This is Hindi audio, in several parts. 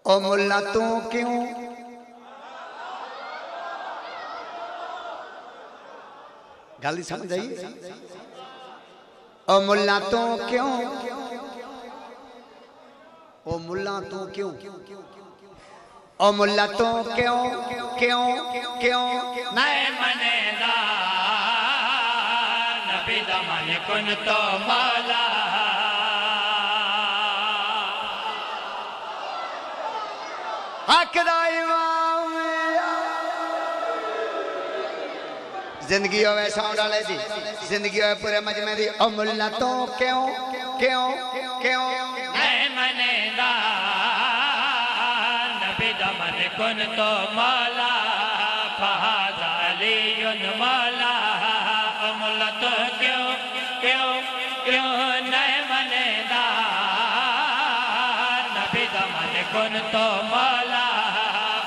ओ मुल्ला तू क्यों गल समझ आई। ओ मुल्ला तू क्यों, ओ मुल्ला तू क्यों, ओ मुल्ला तू क्यों क्यों क्यों नहीं मनेदा नबी दा मन कुन तो मौला। हक दा इमाम जिंदगी होवे साउंड वाले दी, जिंदगी होवे पूरे मजमे दी। ओ मुल्ला तू क्यों क्यों क्यों नहीं मनेदा नबी दा मन कुन तो मौला। फहाज़ा अलीयुन मौला। ओ मुल्ला तो क्यों क्यों क्यों नहीं मनेदा नबी दा मन कुन तो मौला।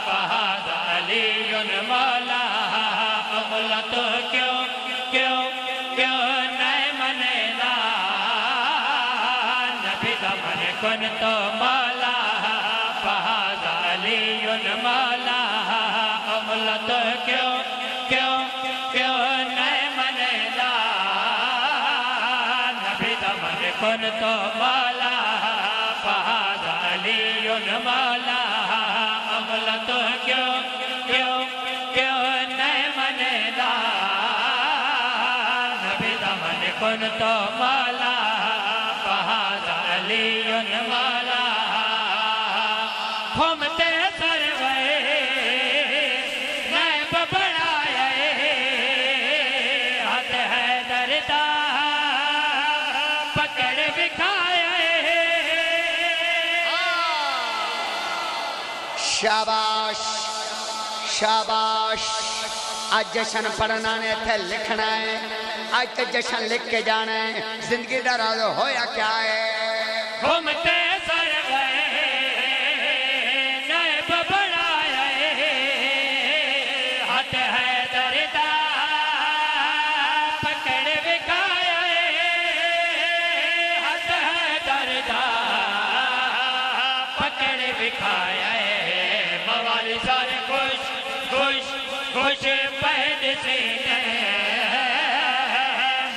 फहाज़ा अलीयुन मौला। ओ मुल्ला तो क्यों क्यों क्यों नहीं मनेदा नबी दा मन कुन तो मौला। फहाज़ा अलीयुन मौला। ओ मुल्ला तो क्यों क्यों क्यों नहीं मनेदा नबी दा मन कुन तो मौला। फहाज़ा अलीयुन मौला। ओ मुल्ला तो क्यों क्यों क्यों नहीं मनेदा नबी दा मन कुन तो मौला। फहाज़ा अलीयुन मौला। घूमते सरवे मैं बबड़ाए हाथ है दरदा पकड़ बिखाए। शाबाश शाबाश। आज जश्न पढ़ना ने इत्थे लिखना है, आज तो जश्न लिख के जाना है। जिंदगी का राज होया क्या है। घूमते सरवे मैं बबड़ाए हाथ है दरदा पकड़ बिखाए। हाथ है दरदा पकड़ बिखाए। मवाली सारे खुश खुश खुश पहन से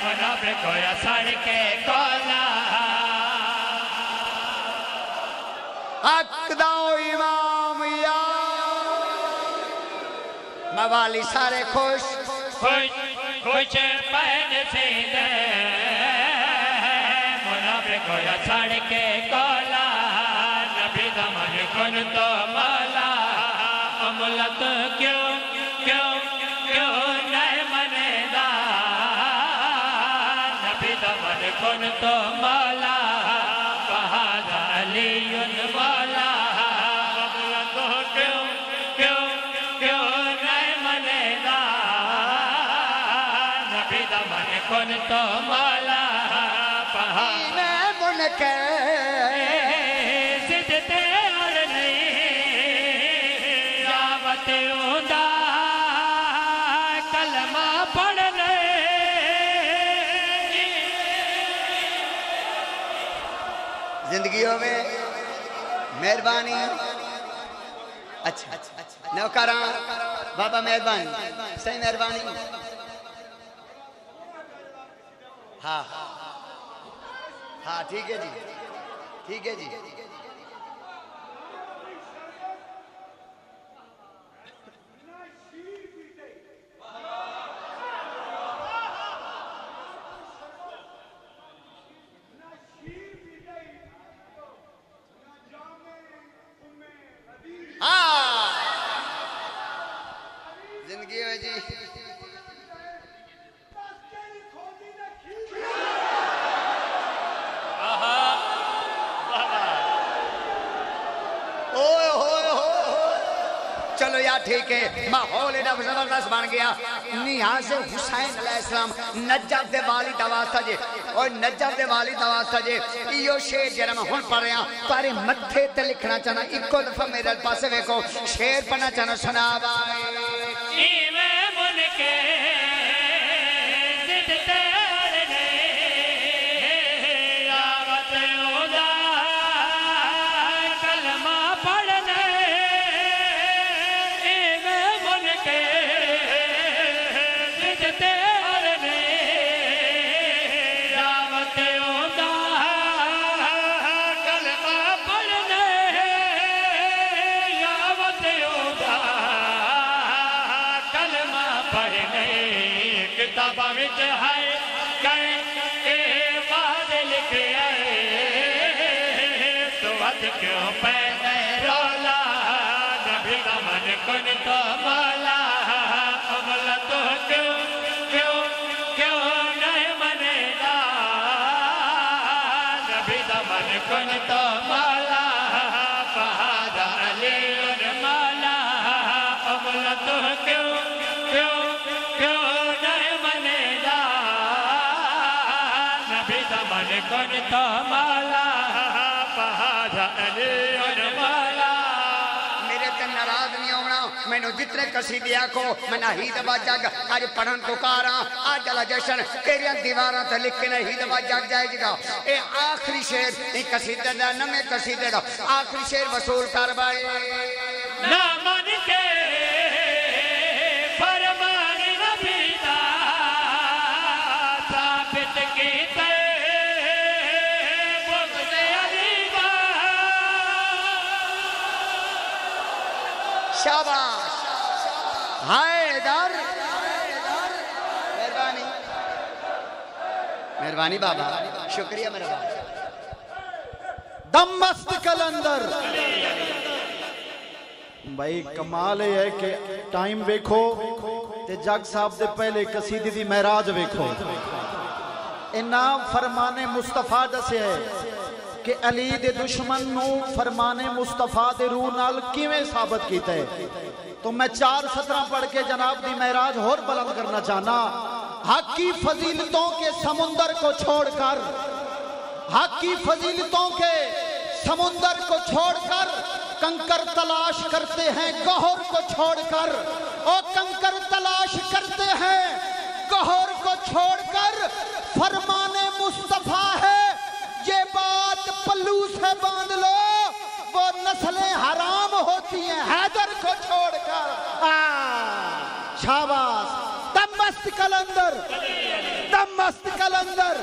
मुनाफिक होया सड़ के कोला। हक दा इमाम या मवाली सारे खुश खुश खुश पहन से मुनाफिक होया सड़ के कोला। नबी दा मन कुन तो मौला। ओ मुल्ला तो क्यों क्यों क्यों नहीं मनेदा नबी दा मन कुन तो मौला। फहाज़ा अलीयुन मौला। ओ मुल्ला तो क्यों क्यों क्यों नहीं मनेदा नबी दा मन कुन तो मौला। फहाज़ा मैं मुनके सिद्ध ते और नहीं यावत उदा कलमा पढ़ने। जिंदगी होवे मेहरबानी। अच्छा नौकरा बाबा मेहरबानी सही मेहरबानी। हाँ हाँ ठीक है जी, ठीक है जी। हाँ जिंदगी है जी। चलो यार ठीक है, माहौल एडा जबरदस्त बन गया। नियाज़ हुसैन अलैहिस्सलाम नजफ दे वाली दवासा जे और नजफ दे वाली दवासा जे इयो शेर जरा मैं हुन पढ़ रहा तारे मथे ते लिखना चाहना। इको दफा मेरे पास वेखो शेर पढ़ना चाहना। सुना भाई मुनके जिद ते अड़ने यावत उदा कलमा पढ़ने। किताबा विच है कई ए बात लिखे आए तो वध क्यों पैने रोला नबी दा मन कुन तो मौला अमला तो क्यों क्यों क्यों नहीं मनेगा नबी दा मन कुन तो मौला फहादा अली उन मौला अमला तो क्यों क्यों क्यों नहीं मनेगा नबी दा मन कुन तो मौला फहादा अली उन मौला नाराज नहीं होना मैनू जितने कसीदे आखो मैं नाहीद जग अज पढ़न पुकारा अज वाला जश्न तेरिया दीवारां ते लिख के नाहीद जग जाएगा। ये आखिरी शेर एक कसीदे दा नवे कसीदे दा आखिरी शेर वसूल कर बाए ना मन के फरमान नबी दा साबित कीते शाबाश हैदर मेहरबानी मेहरबानी बाबा शुक्रिया मेरा बाबा दम मस्त कलंदर भाई कमाल है कि टाइम वेखो ते जग साहब दे पहले कसीदे दी महराज वेखो इन्ना फरमाने मुस्तफा दस्या है कि अली दे दुश्मन नू फरमाने मुस्तफा दे रूह नाल किवें साबित कीता है। तो मैं 4 सतरा पढ़ के जनाब दी महराज होर बुलंद करना चाहना। हक की फजीलतों के समुंदर को छोड़कर हक की फजीलतों के समुंदर को छोड़कर कंकर तलाश करते हैं गौहर को छोड़कर और कंकर तलाश करते हैं गौहर को छोड़कर फरमाने मुस्तफा है ये बात पल्लू से बांध लो वो नस्लें हराम होती हैं हैदर को छोड़कर। शाबाश दम मस्त कलंदर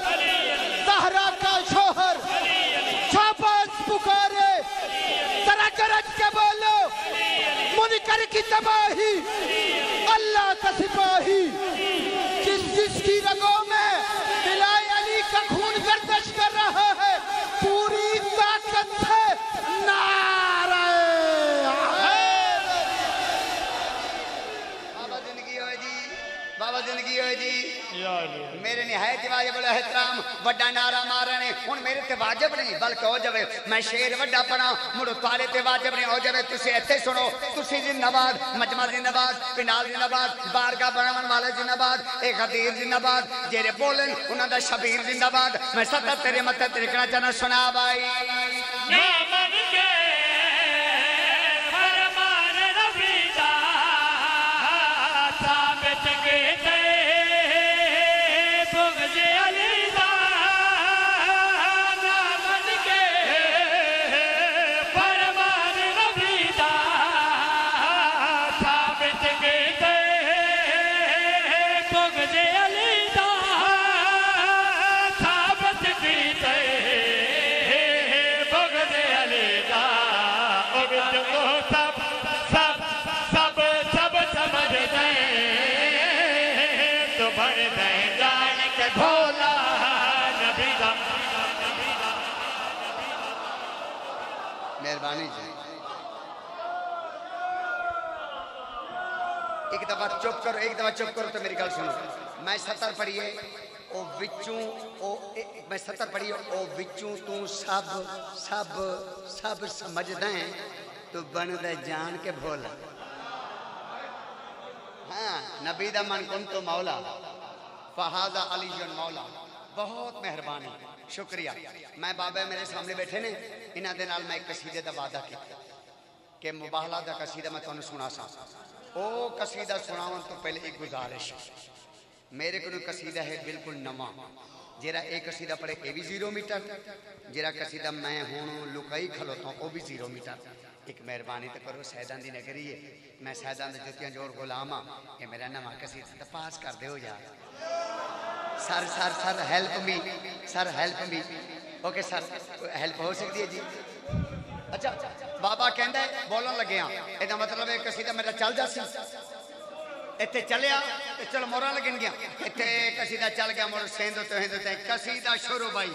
सहरा का शोहर शाबाश पुकारे जरा गरज के बोलो मुनकर की तबाही अल्लाह का सिपाही जिसकी रगों में बिलाए अली का खून गर्दिश कर रहा है पूरी ताकत से नारे बाबा जिंदगी हो जी मेरे निहायत वाजिब एहतराम वड्डा नारा मारने हुण मेरे ते वाजिब नहीं बल्कि हो जावे मैं शेर वड्डा पढ़ा मुड़ तुहाडे ते वाजिब नहीं हो जावे तुसी इत्थे सुनो तुसी जिंदाबाद मजमा जिंदाबाद पिनाल जिंदाबाद बारगाह बनावन वाले जिंदाबाद ए खदीर जिंदाबाद जेरे बोलन उन्हां दा शबीर जिंदाबाद मैं सदा तेरे मत्थे तिरकना चाहना सुना भाई ना मन के फरमान नबी दा साबित कीते मेहरबानी जी एक दफा चुप करो तो मेरी गल सुनो मैं 70 पढ़िए ओ विचों ओ मैं 70 पढ़िए ओ विचों तू सब सब सब समझदा है तू बनदा जान के भोला। हाँ नबी दा मन कुन तो मौला फहादा अली जन मौला बहुत मेहरबानी शुक्रिया। मैं बाबा मेरे सामने बैठे ने इन्हां दे नाल मैं एक कसीदे दा वादा किया कि मुबाहला दा कसीदा मैं तुहानू सुना सा ओ कसीदा सुनावन तो पहले एक गुजारिश मेरे को कसीदा है बिल्कुल नवा जेरा एक कसीदा पढ़े ये भी 0 मीटर जेरा कसीदा मैं हूँ लुकाई खलोता वो भी 0 मीटर। एक मेहरबानी तो करो सैदां दी नगरी है मैं सैदां दे जुतियां जोर गुलाम हाँ ये मेरा नवा कसीदा तो पास कर दो यार। Sir sir sir help me okay sir help हो सकती है जी। अच्छा बाबा कहता है बोलन लगे हाँ यदा मतलब है कसीदा मेरा चल जा इतने चलिया चलो मोरा लगन गया इतने कसीदा चल गया मुड़ सेंदो तो हिंदो ते कसीदा शुरू भाई